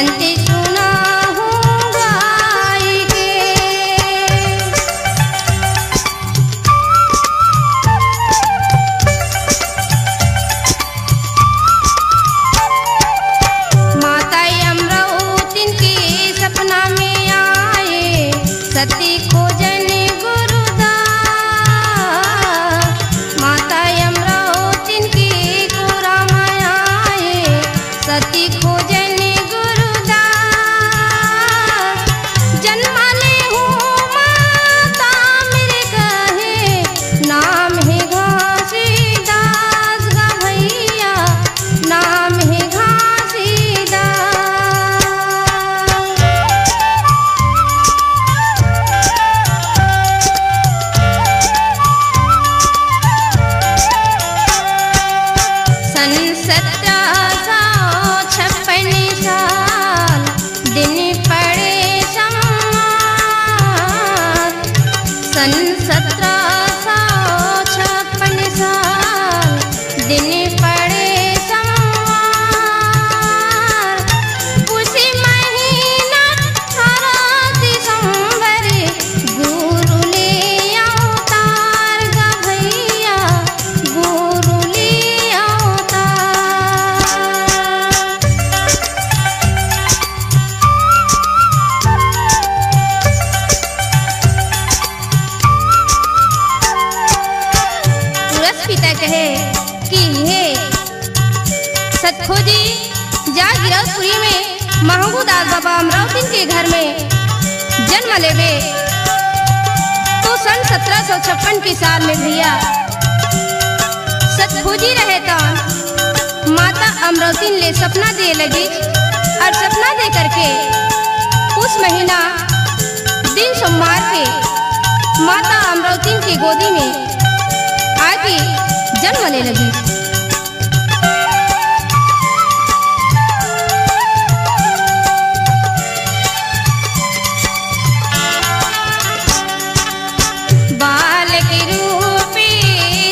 विनती सुना हूँ गाय के। माता अमरावती के सपना में आए सती खोजन गुरुदास। माता अमरावती के कोरा में आए सती खोजन गुरुदास। जन्म ले हूँ माता मेरे कहे नाम है घासीदास गा भैया, नाम है घासीदास। सन 1756 साल दिन पड़े संवार। सन 1756 साल दिन पड़े संवार। उसी महीना 18 दिसंबर गुरु ले अवतार गा भैया, गुरु ले अवतार। तुरस पिता कहे कि हे सतखोजी जा गिरौदपुरी में महबूदास बाबा अमरावती के घर में जन्म लेवे। तो सन 1756 के साल में भैया सतखोजी रहे तो माता अमरावती ले सपना दे लगी और सपना दे करके उस महीना दिन सोमवार के माता अमरावती की गोदी में आके जन्म ले लगी। बालक रूपी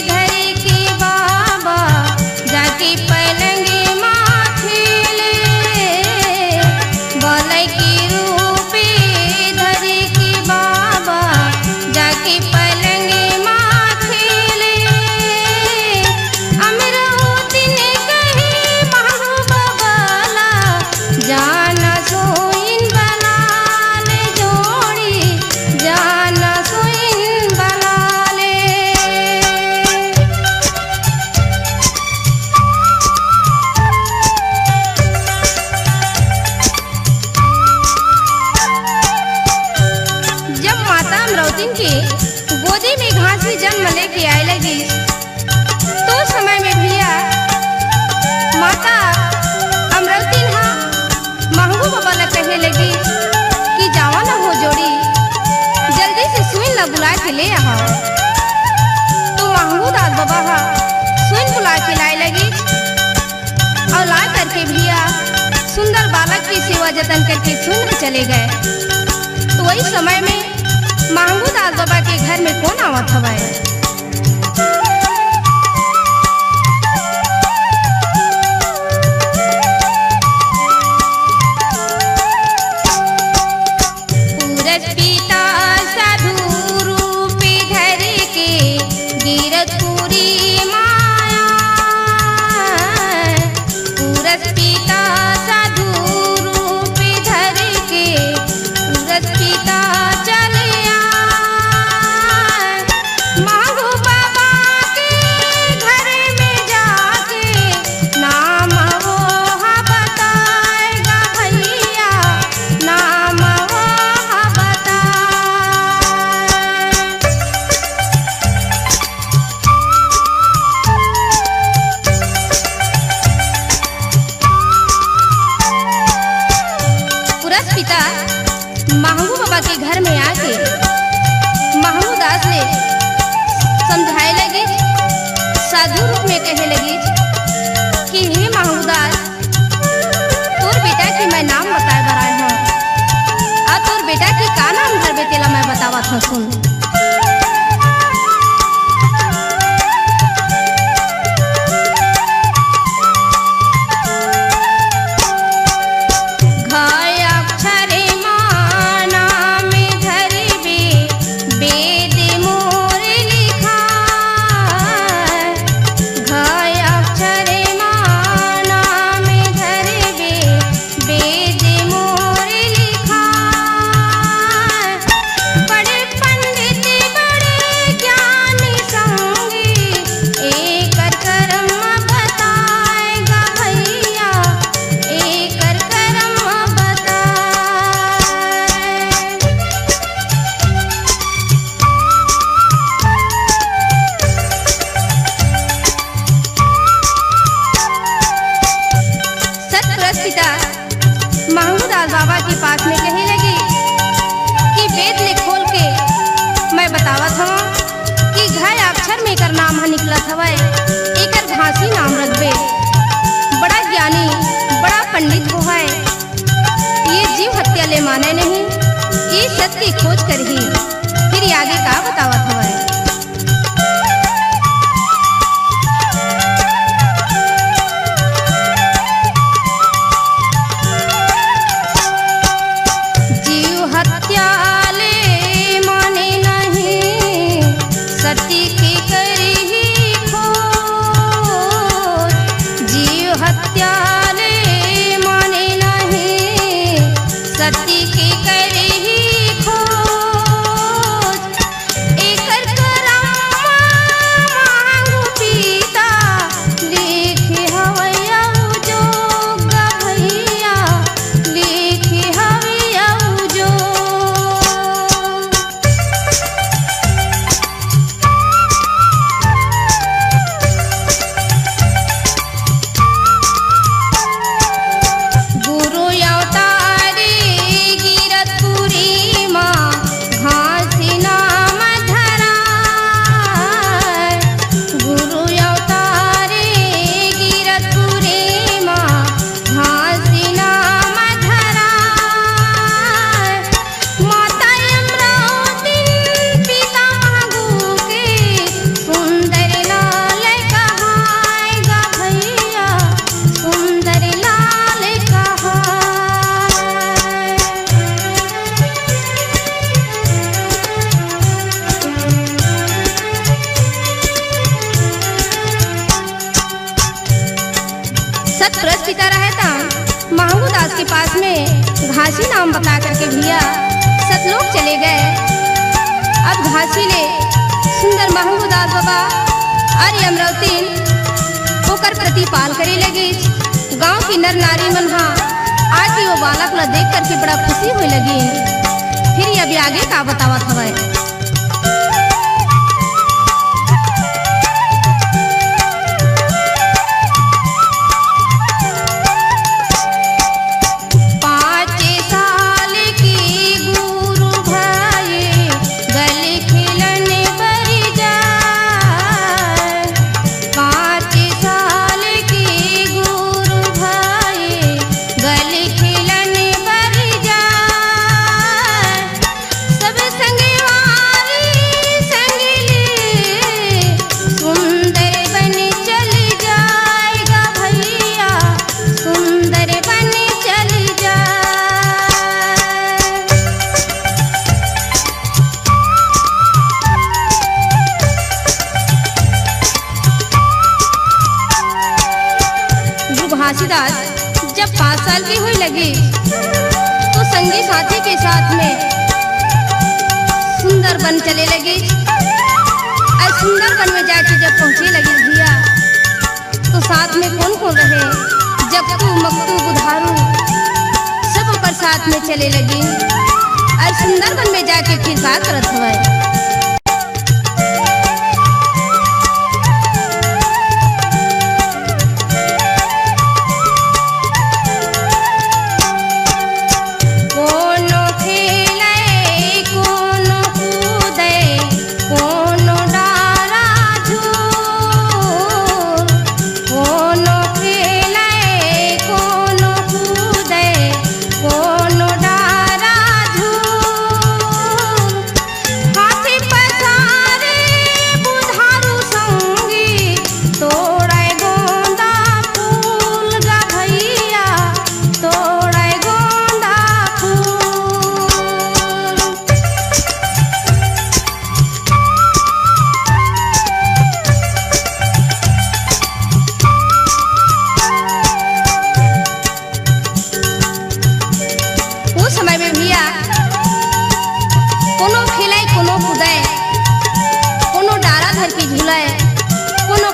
धर के बाबा जाके पलंग माँ खेले। बालक रूपी धर के बाबा जाके पलंग माँ खेले। अमरावती ने कही महबूबा बाला जाना सोइन बना ले जोड़ी, जाना सोइन बना ले। जब माता अमरावती के गोदी में घासी जन्म लेके आए लगी तो उस समय में भैया माता अमरावती महबूबा बाला कहे लगी कि जावा ना हो जोड़ी, जल्दी से सुइन ला बुला के ले आओ। तो महबूदास बाबा सुइन बुला के लाए लगी और ला करके भैया सुंदर बालक की सेवा जतन करके सुन चले गए। तो वही समय में महबूदास बाबा के घर में कौन आवत हवाए। पूरस पिता साधु रूप धर के गिरधपुरी माया। पूरस पिता साधु रूप धर के पूरस पिता चले आए। मांगू बाबा के घर में जाके नाम वो बताएगा भैया, नाम वो बताए। पुरस पिता महबूब बाबा के घर में आके महबूदास ने समझाए लगी, साधु रूप में कहे लगी कि हे महबूदास, तोर बेटा के मैं नाम बताए बराए हूँ और तोर बेटा के का नाम धर बेतेला मैं बतावत हूँ सुन। बेटा महंगू दास बाबा के पास में कहे लगी कि वेद ले खोल के मैं बतावत हूँ कि घय अक्षर में कर नाम निकलत हवै, एकर घासी नाम रखबे। बड़ा ज्ञानी बड़ा पंडित हो है, ये जीव हत्या ले माने नहीं, ये सत्य की खोज कर ही फिर आगे का बतावत हवै। पिता रहता महंगू दास के पास में घासी नाम बता करके भैया सतलोक चले गए। अब घासी ले सुंदर महंगू दास बाबा अरे अमरावती होकर प्रतिपाल करे लगे। गांव की नर नारी मन आज वो बालक ला देख करके बड़ा खुशी होने लगी। फिर अभी आगे का बतावत हवै। घासीदास जब 5 साल की हुई लगी तो संगी साथी के साथ में सुंदर बन चले लगी। और सुंदर बन में जाके जब पहुंचे लगी भैया तो साथ में कौन कौन रहे, जगतू मकतू बुधारू सब ऊपर साथ में चले लगी। और सुंदर बन में जाके फिर बात करत हुआ।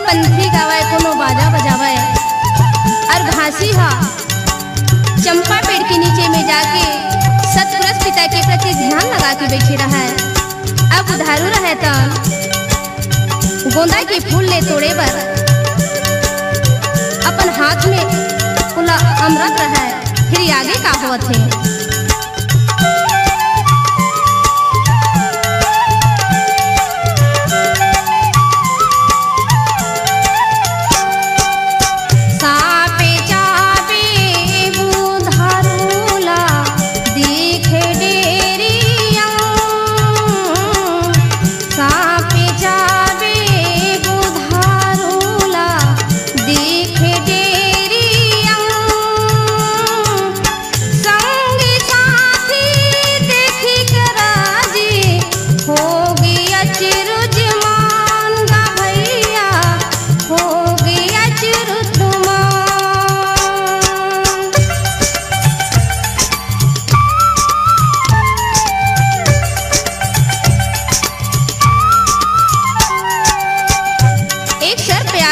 पंथी गावे कोनो बाजा बजावे। और घासी चंपा पेड़ के नीचे में जाके सतपुरुष पिता के प्रति ध्यान लगा के बैठे रहा है। अब उधारू रहे तो गोंदा के फूल ले तोड़े बर अपन हाथ में खुला अमृत रहा है। फिर आगे का होत है।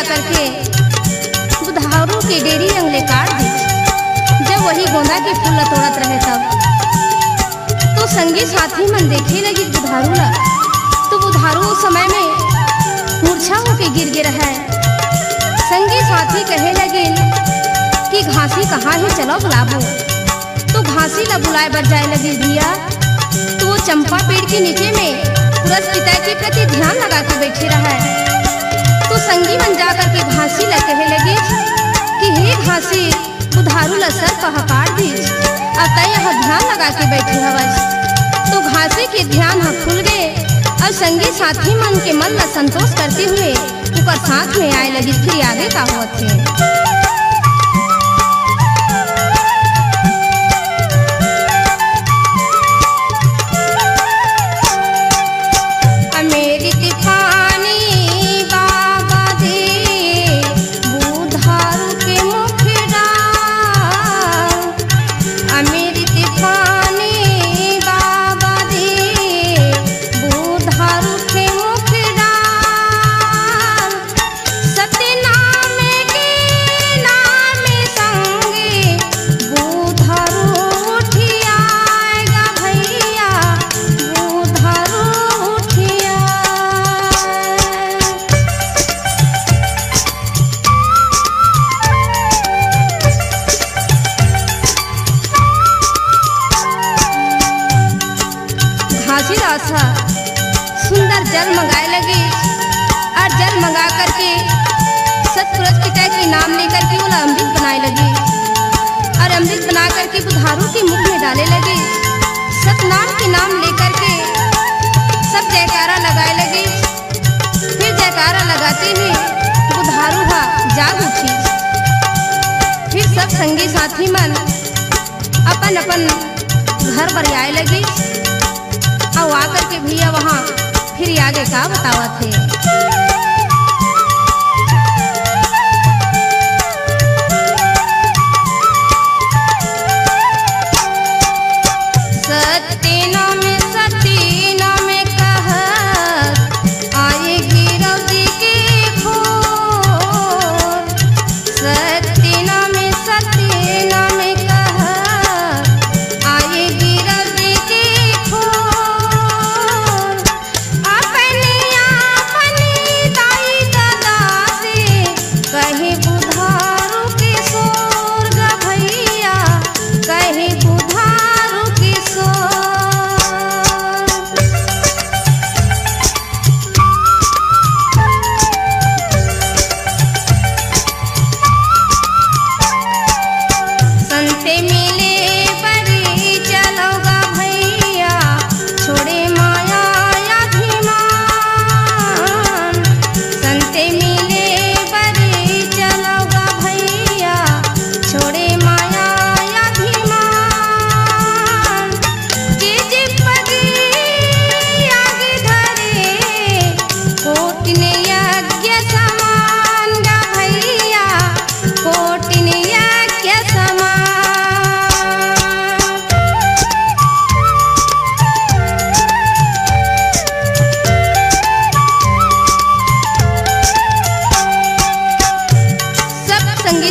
करके बुधारू के डेरी अंगले काट दी। जब वही गोंदा के फूल तोड़त रहे तब तो संगी साथी मन देखे लगी बुधारू ला। तो बुधारू उस समय में मूर्छा होके गिर गिर है। संगी साथी कहे लगे कि घासी कहाँ है, चलो बुलाबो। तो घासी ला बुलाए बर जाए लगी भैया। तो वो चंपा पेड़ के नीचे में तुरस पिता के प्रति ध्यान लगा के बैठी रहा है। तो संगी मन जाकर के घासी ला कहे लगे कि हे घासी, बुधारू ला सर कहा काट दी, अब तय यहाँ ध्यान लगा के बैठी हवस। तो घासी के ध्यान हाँ खुल गए और संगी साथी मन के मन ला संतोष करते हुए ऊपर साथ में आए लगी। फिर आगे का हुआ थे। सुंदर जल मंगाए लगे और जल मंगा करके सतपुरुष पिता के नाम लेकर के वो अमृत बनाए लगे और अमृत बना करके बुधारू के मुख में डाले लगे। सतनाम के नाम लेकर के सब जयकारा लगाए लगे। फिर जयकारा लगाते ही बुधारू जाग उठी। फिर सब संगी साथी मन अपन अपन घर पर आए लगे और आकर के भैया वहाँ फिर आगे का बतावा थे।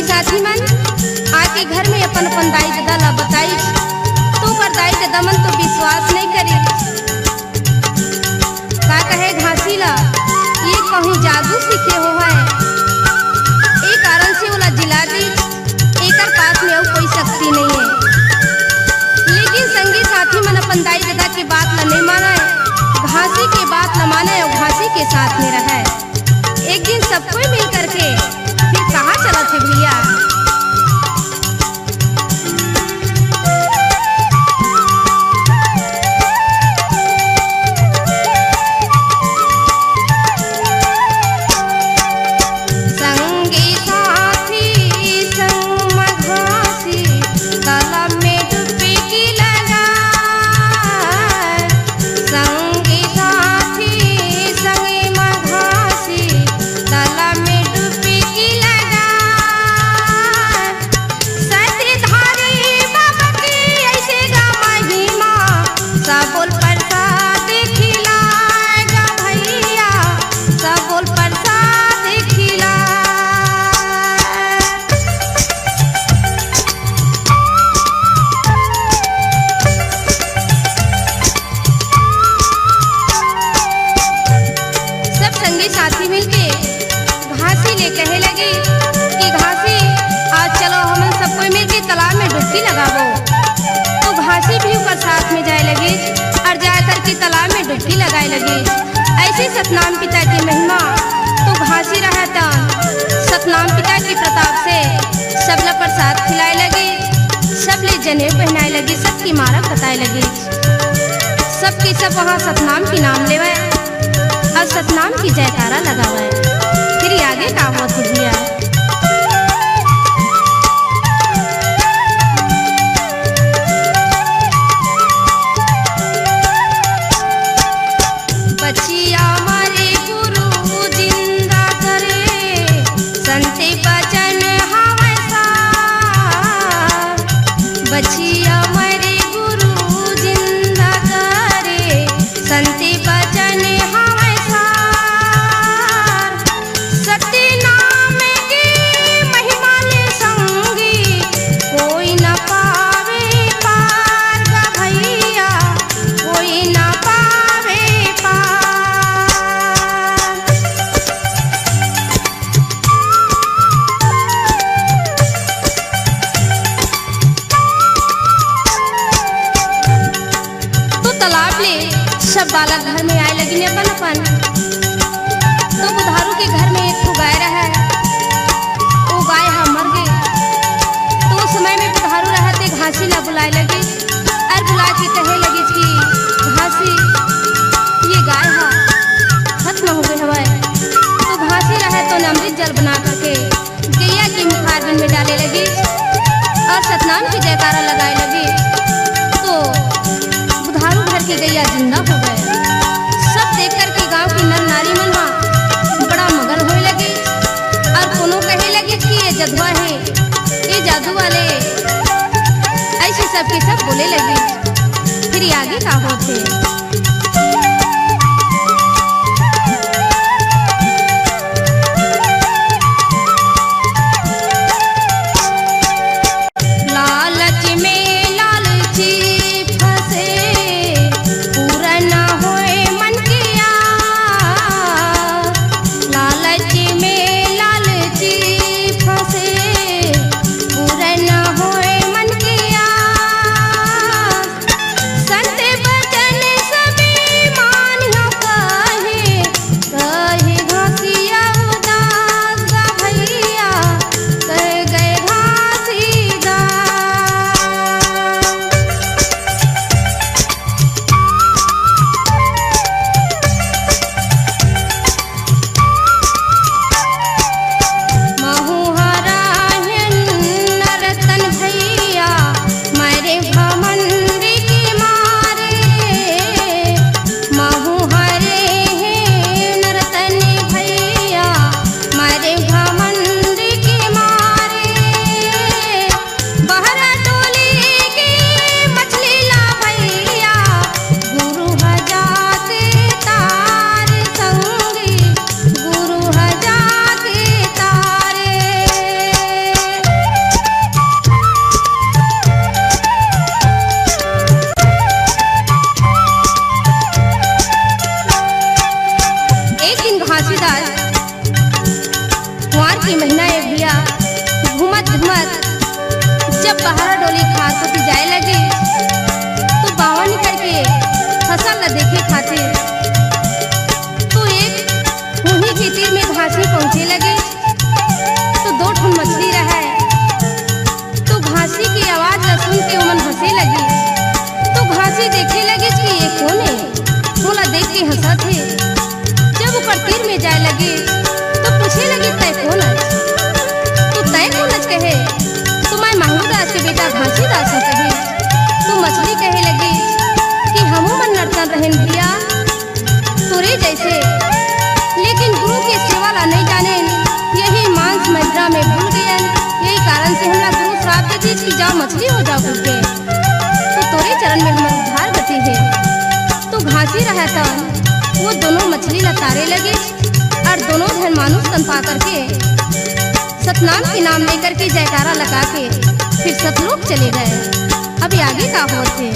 साथी मन आके घर में अपन अपन दाई दादा ला बताई। तो कर दाई दादा मन तो विश्वास नहीं करी। का कहे घासी ला ये कहूँ जादू सीखे हो है, एक कारण से ओला जिला दी। एक पास में और कोई शक्ति नहीं है। के साथ में रहे। एक दिन सब कोई मिल करके फिर कहाँ चला थे भैया। साथी मिलके घासी ले कहे लगी कि घासी आज चलो हम सब कोई मिलके तालाब में डुबकी लगाबो। तो घासी भी उसका साथ में जाए लगी और जाकर के तालाब में डुबकी लगाए लगी। ऐसे सतनाम पिता की महिमा तो घासी रहा था। सतनाम पिता की प्रताप से सबला प्रसाद खिलाए लगी, सबले जनेऊ पहनाए लगी, सबकी मारा बताए लगी। सबके सब वहाँ सतनाम की नाम लेवे और सतनाम की जयकारा लगावे। फिर आगे का होत भैया। बचिया मारे गुरु जिंदा करे, संते बचन हवै सार। बचिया मारे गुरु जिंदा करे, संते बचन सब बालक घर में आए लगी ने अपन अपन। तो बुधारू के घर में एक गाय रहे, वो गाय मर गई। तो उस समय में बुधारू रहते घासी ला बुलाए लगी और बुला के कहे लगी कि घासी ये गाय खत्म हो गई हवा। तो घासी रहे तो अमृत जल बना करके गैया के मुखारबिन में डाले लगी और सतनाम की जयकारा लगाए लगी। तो बुधारू घर की गैया जिंदा हो गए। सब देख कर के गांव की नर नारी मन बड़ा मगन होने लगी और कोनो कहे लगी कि ये जदुआ है, ये जादू वाले, ऐसे सबके सब बोले लगी। फिर आगे का होते। संते बचन सभी मन हंसे लगी तो घासी देखे लगी कि ये कौन है। मोला देख के हंसत थे। जब ऊपर तीर में जाए लगे तो पूछे लगी तय कौन है। तू तय कौन कहे तो मैं महंगू दास के बेटा घासी दास कहे। तू मछली कहे लगी कि हमू मन नर्तन रहन भैया तोरे जैसे, लेकिन गुरु के सेवा ला नहीं जाने, यही मांस मदिरा में भूल गए। यही कारण से हमरा गुरु श्राप दे दी कि जाओ मछली हो जाओ भूल के। तो तोरे चरण में हमर उद्धार गति है। तो घासी रहा था वो दोनों मछली ला तारे लगे और दोनों धन मानुष तन पा करके सतनाम के नाम लेकर के जयकारा लगा के फिर सतलोक चले गए। अभी आगे का होते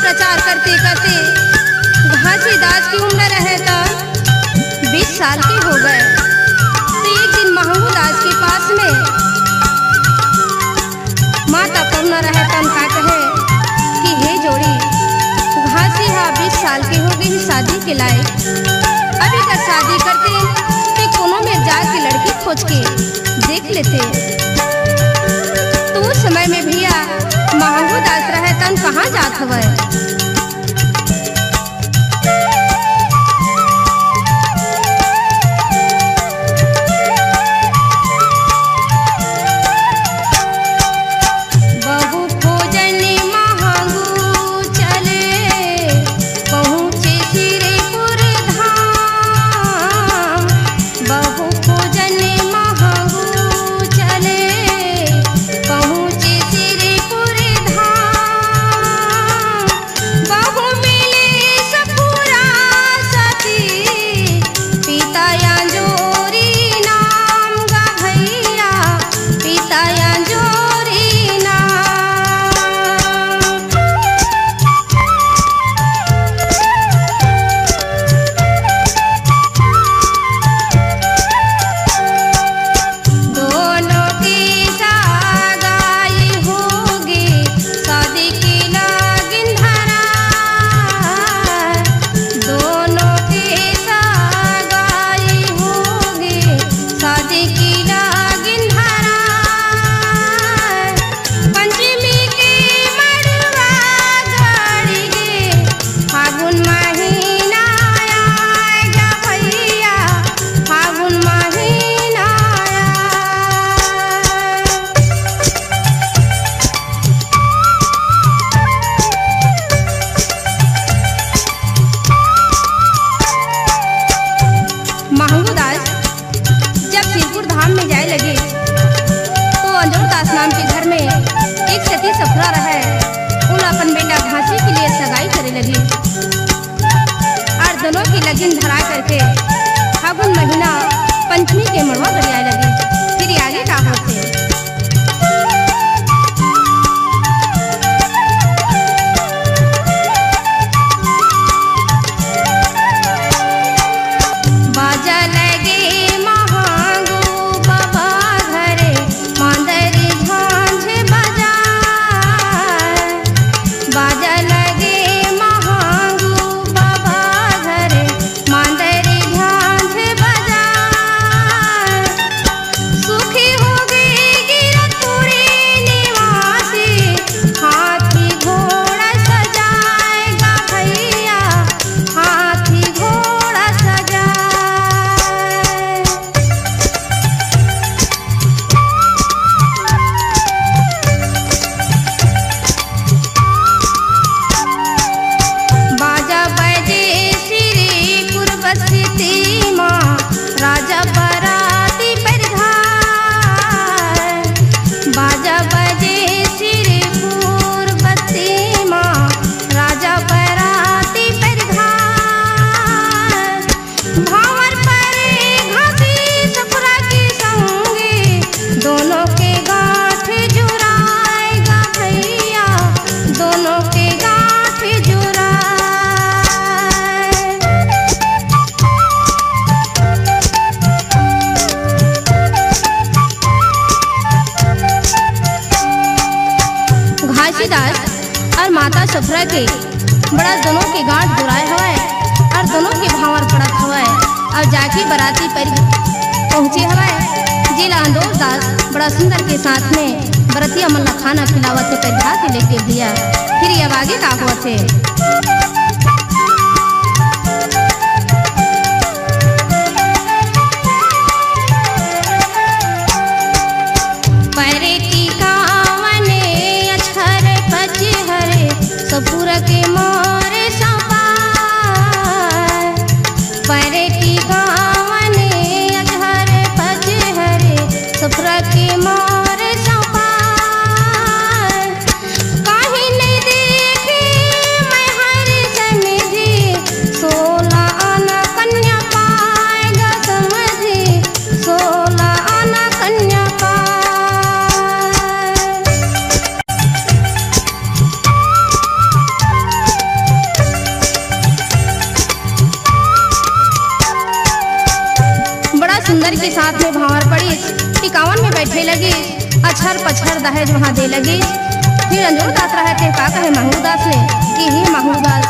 प्रचार करते करते घासी दास की उम्र रहे तो 20 साल के हो गए। तो एक दिन महंगू दास के पास में माता करुणा रहे तन का कहे कि हे जोड़ी घासी 20 साल के हो गई शादी के लायक, अभी तक शादी करते तो कोनो में जाके लड़की खोज के देख लेते। तो उस समय में भैया महंगू दास रहे तन कहाँ जात हवे। सफरा रहे उन अपन बेटा घासी के लिए सगाई करे लगी और दोनों की लगन धरा करके फागुन महीना पंचमी के मड़वा गरियाए लगी। फिर आगे का होते और माता सफरा के बड़ा दोनों के गांठ जुराए हवाए और दोनों के भावर पड़त हवाए और जाके बराती पर पहुँचे हवाए। जिला अंदोर दास बड़ा सुंदर के साथ में बरतिया मन ला खाना खिलावत है पैदा के लेके दिया। फिर ये आगे का हुआ थे सपूरा के मोरे सपा परे की गावने अधरे पचे हरे सपूरा के मोरे सपा कहीं नहीं देखे मैं हरे समझी 16 आना कन्या पाएगा समझी 16 आना कन्या सुंदर के साथ में भावर पड़ी टिकावन में बैठे लगी अछर पछर दहेज वहाँ दे लगी। फिर अंजोर दास रहे थे का कहे महमूद दास ने कि हे महमूद दास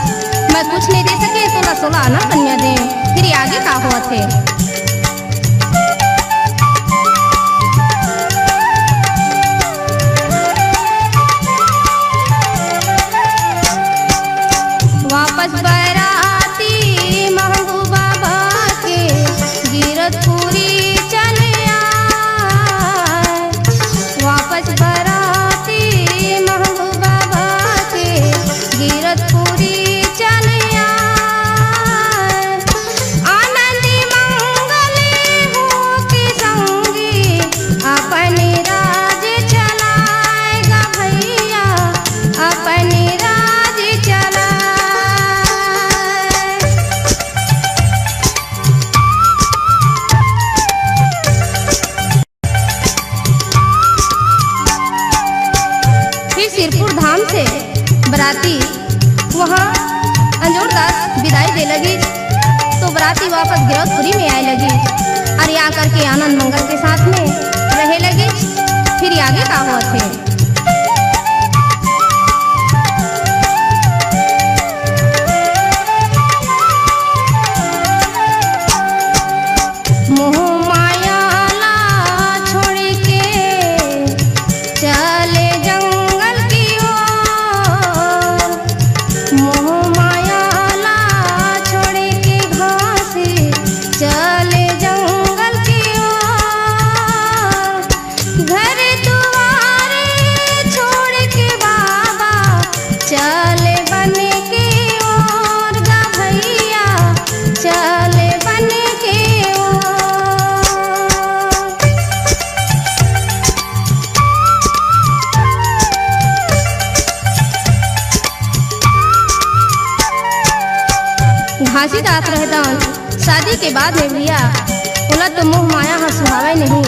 मैं कुछ नहीं दे सके 16 आना कन्या दे। फिर आगे का हुआ थे वापस बराती महबूबा बाके गिरतपुरी चले आए वापस बराती महबूबा बाके गिरतपुरी चले आए आनंदी मंगले हो के संगी अपने राज चलाएगा भैया अपने राज चला। सिरपुर धाम से बराती वहाँ अंजोर दास विदाई दे लगी तो बराती वापस गिरौदपुरी में आए लगी और यहाँ करके आनंद मंगल के साथ में रहे लगी। फिर आगे का हुआ थे घर दुआरे शादी के बाद में भैया बोला तो मोह माया हाँ सुहावे नहीं।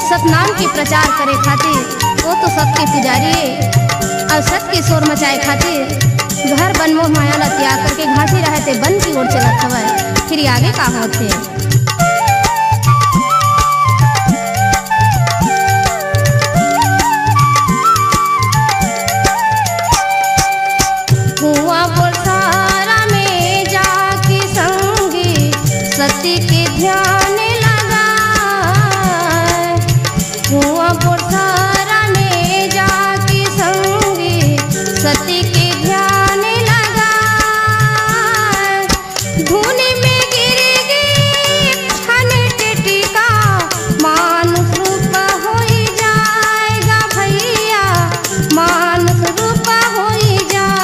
सतनाम की प्रचार करे खातिर वो तो सत्य पुजारी और सत्य के शोर मचाए खातिर घर बन मोह माया ला त्याग करके घासी रहे थे बन की ओर चलत हवे। फिर आगे का होते कुआं पोसारा में जाके संगी सती के ध्यान लगा। कुआं पोसारा में जाके संगी सती के ध्यान लगा। धुनी में गिर गई फन टिटिका मानुष रूप हो जाएगा भैया मानुष रूप हो जाए।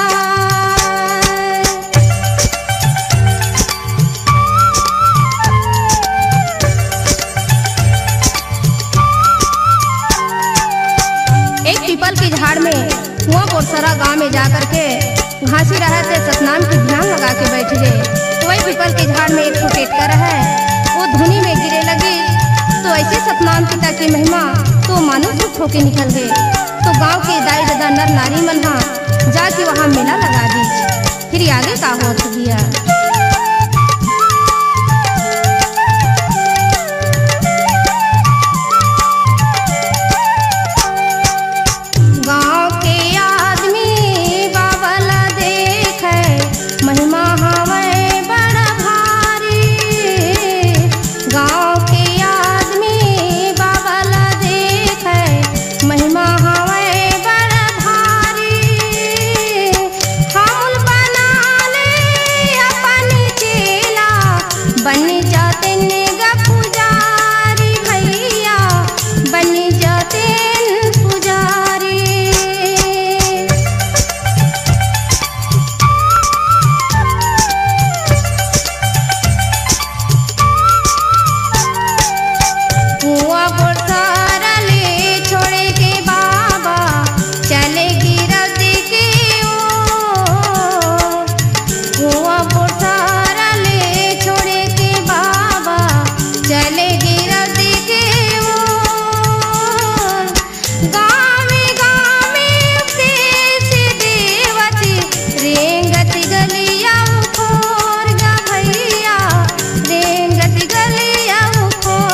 एक पीपल के झाड़ में कुआं पोरसरा गांव में जाकर के घासी रहे थे सतनाम की ध्यान लगा के बैठ गए। तो वही पीपल के झाड़ में एक टोटेटकर है वो धुनी में गिरे लगी। तो ऐसे सतनाम पिता की महिमा तो मानुष रूप होके निकल गए। तो गांव के दाई दादा नर नारी मन जाके वहाँ मेला लगा दी। फिर आगे का होत दिया गांव के आदमी बाबला देखे महिमा हवे बड़ा भारी। गांव के आदमी बाबला देखे महिमा हवे बड़ा भारी। हमल बना ले अपनी चेला बन जाते नेगा पुजारी भैया बन जाते पुजारी। कुआं पोरसरा ले छोड़े के बाबा चले गिरदी के ओर। कुआं पोरसरा ले छोड़े के बाबा चले गिरदी के ओर। गावे गावे उपदेश देवती रेंगत गलिया उखोर गा भैया रेंगत गलिया उखोर।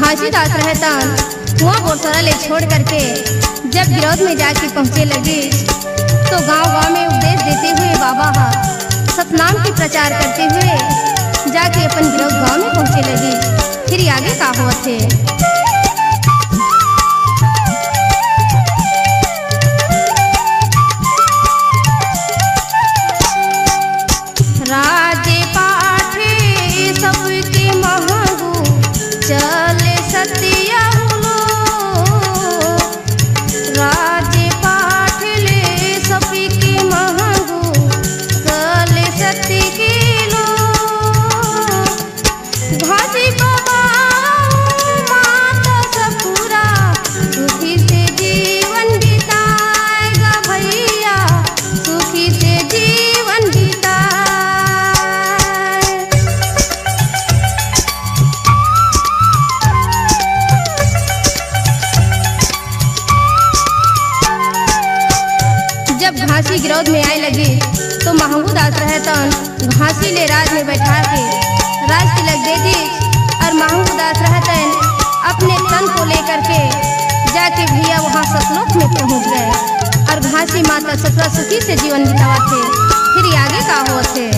घासीदास रहतन कुआं पोरसरा ले छोड़ करके जब गिरौद में जाके पहुँचे लगे तो गांव गांव में उपदेश देते हुए बाबा सतनाम की प्रचार करते हुए जाके अपन गिरौद गांव में पहुँचे लगे। फिर आगे का होत थे राजे पाठे सबके महंगू चले सतिया राजे पाठले सबके महंगू चले सती किलो। घासी बाबा माता सपूरा सुखी से जीवन बिताएगा भैया सुखी से जीवन बिताए। जब घासी गिरौद में आए लगे तो महंगू दास रहतन घासी ले राज में बैठा के राज तिलक दे दी। और महंगू दास रहतन अपने तन को लेकर के जाके भैया वहाँ सतलोक में पहुँच गए। और घासी माता ससुरा सुखी से जीवन बितावा थे। फिर आगे का होते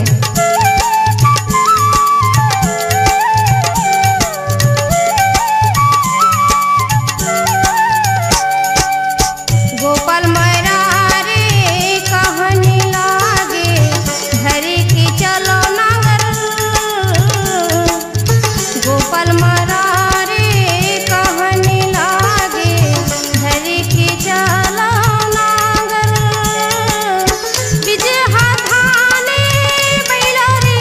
गोपाल मैरा रे कहानी लागे धरे के चलो नागर। गोपाल मैरा रे कहानी लागे धरे के चलो नागर। विजय हाथाने बैला रे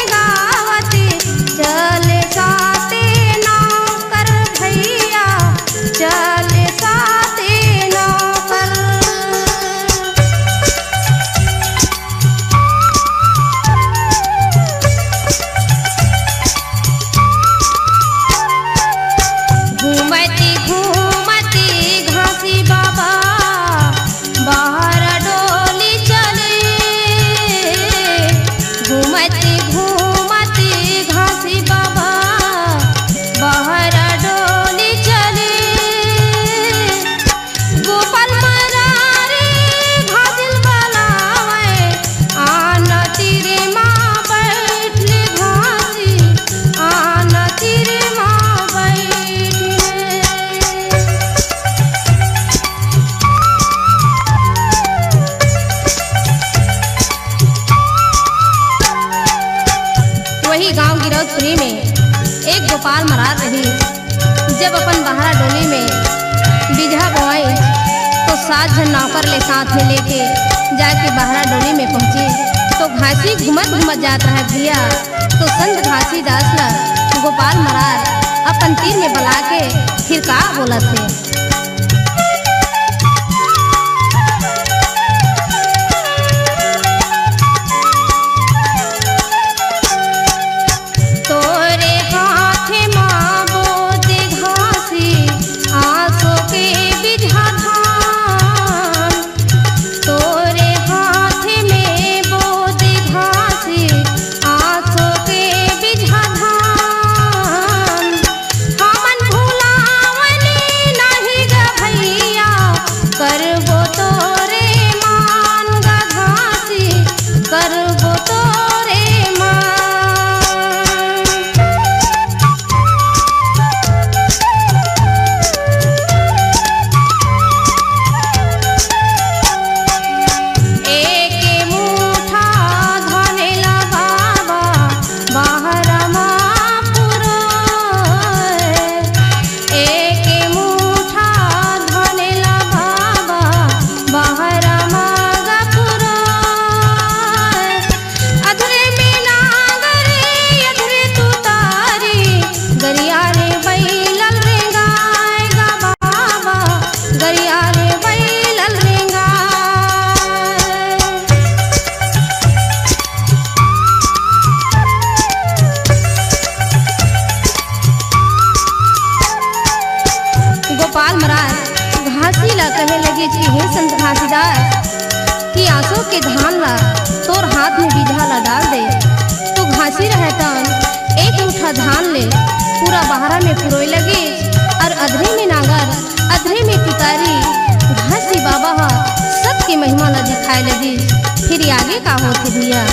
गोपाल मरार रही जब अपन बहरा डोली में बिजहा बोआई तो 7 जन नौकर ले साथ में लेके जाके बहरा डोली में पहुंचे तो घासी घूमत घूमत जात रहा भैया। तो संत घासीदास ला गोपाल मरार अपन तीर में बला के फिर का बोला थे। गोपाल मरार घासी ला कहे लगे कि हे संत घासीदास कि आंसू के धान ला तोर हाथ में बीजा ला डाल दे। तो घासी रहता एक मुठा धान ले पूरा बहरा में पुरोए लगे और अधरे में नागर अधरे में पितारी घासी बाबा हा सबके महिमा ला दिखाए लगी। फिर आगे का होते भैया।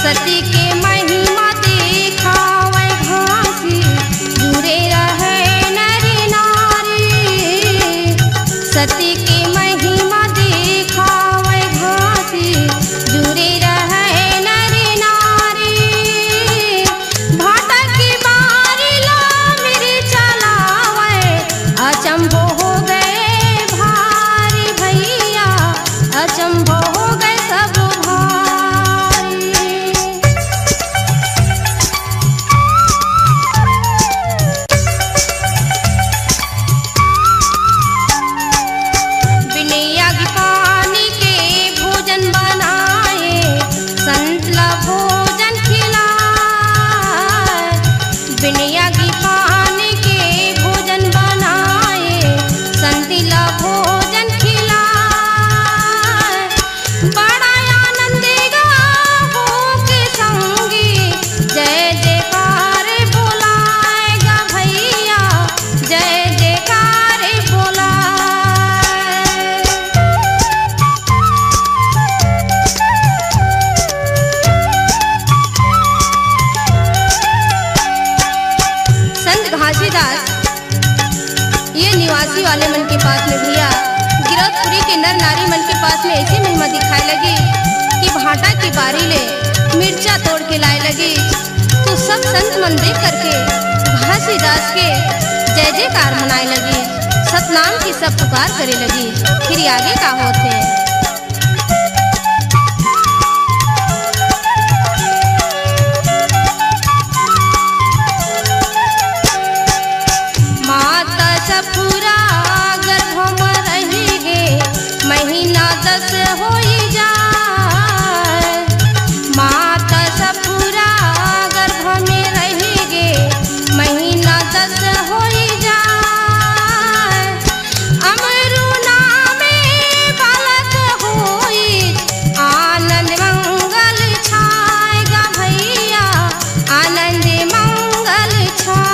सती के महिमा दिखावे घासी जुड़े रहे नर नारी। सती के महिमा दिखावे घासी जुड़े रहे नर नारी। भाटा की बारी ला मेरी चलावे अचंभो हो गए भारी भैया अचंभो हो गए सब ये निवासी वाले मन के पास में भैया गिरफ्तपुरी के नर नारी मन के पास में ऐसी महिमा दिखाए लगी कि भाटा की बारी ले मिर्चा तोड़ के लाए लगी। तो सब संत मन देख करके घासीदास के जय जयकार मनाए लगी। सतनाम की सब पुकार करे लगी। फिर आगे का होते। सफुरा गर्भ में रहेगे महीना 10 होई जाए। माता सफुरा गर्भ में रहेगे महीना 10 होई जाए। अमरू नामे बालक होई आनंद मंगल छाएगा भैया आनंद मंगल छाए।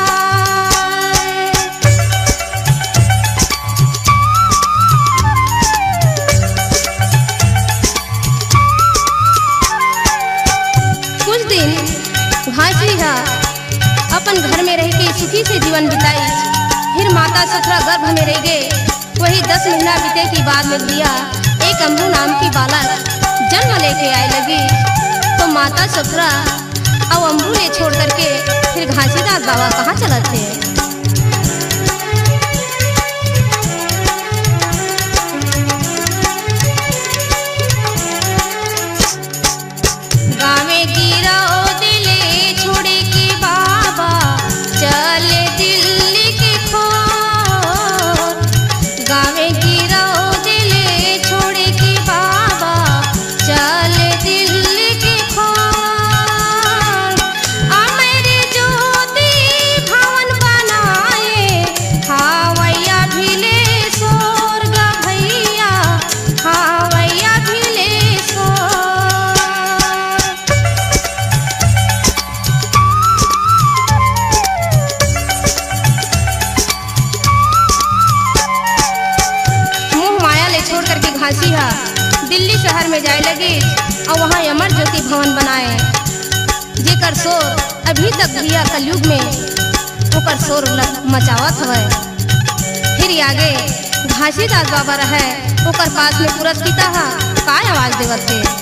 घासी हा अपन घर में रह के सुखी से जीवन बिताई। फिर माता सफरा गर्भ में रह गए वही 10 महीना बीते की बाद में भैया एक अम्बू नाम की बालक जन्म लेके आए लगी। तो माता सुभद्रा और अम्बू ने छोड़ करके फिर घासीदास बाबा कहाँ चलत थे। गावे गिरा दिले छोड़े के बाबा चले दिल्ली के खोर। गावे गिरा दिले छोड़े के बाबा चले दिल्ली के खोर। अमर ज्योति भवन बनाए हावैया भिले सोर गा भैया हावैया भिले सोर। छोड़ करके घासी दिल्ली शहर में जाए लगी और वहाँ अमर ज्योति भवन बनाए जेकर शोर अभी तक भैया कलयुग में ओकर शोर मचावत हवे। फिर आगे घासीदास बाबा रहे ओकर पास में पुरस्किता का आवाज देवत थे।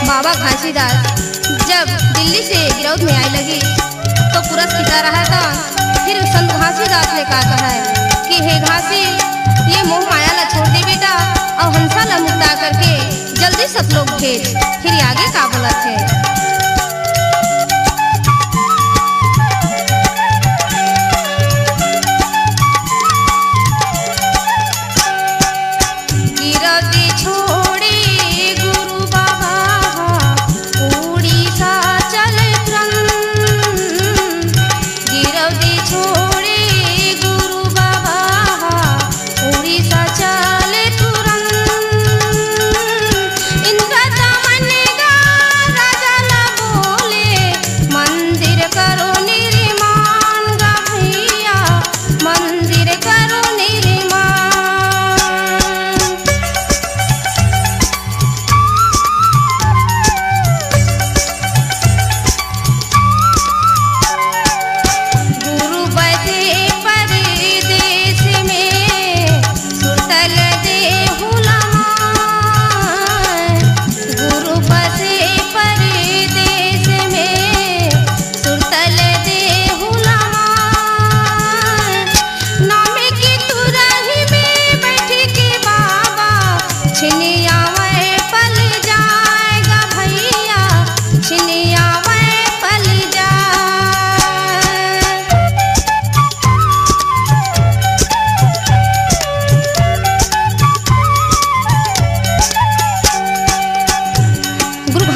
बाबा घासीदास जब दिल्ली से गिरौद में आए लगी तो पुरस्किता रहा था। फिर संत घासीदास ने कहा है कि हे घासी ये मोह माया ला छोड़ दे बेटा और हंसा ला मुक्ता करके जल्दी सब लोग भेज। फिर आगे का बोलत है।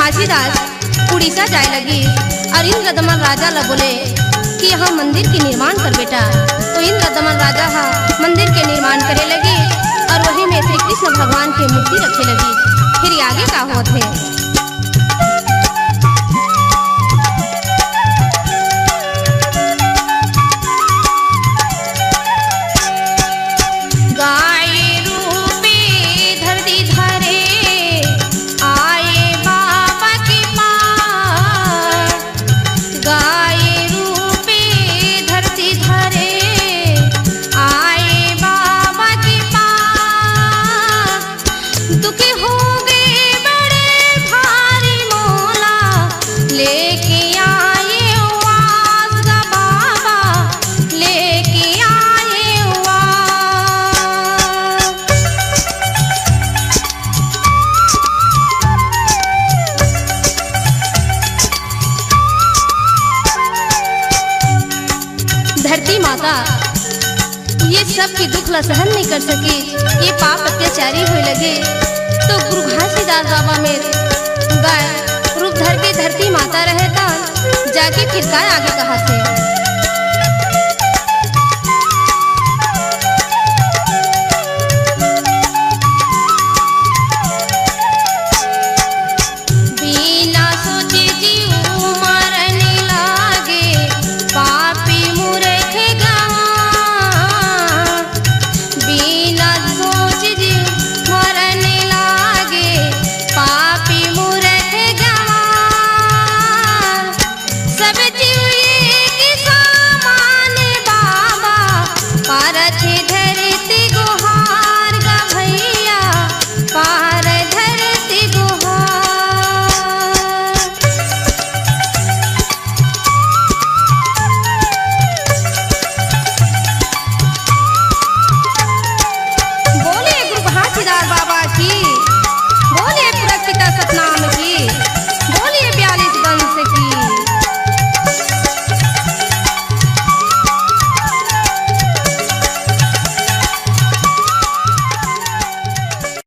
घासीदास उड़ीसा जाए लगी और इंद्रदमन राजा ला बोले कि यहाँ मंदिर के निर्माण कर बेटा। तो इंद्रदमन राजा मंदिर के निर्माण करे लगी और वही में श्री कृष्ण भगवान की मूर्ति रखे लगी। फिर आगे का होत है। दुखी हो गए बड़े ये सब की दुख ला सहन नहीं कर सके, ये पाप अत्याचारी हुए लगे, तो गुरु घासीदास बाबा में गाय रूप धर के धरती माता रहे था, जाके फिर गाय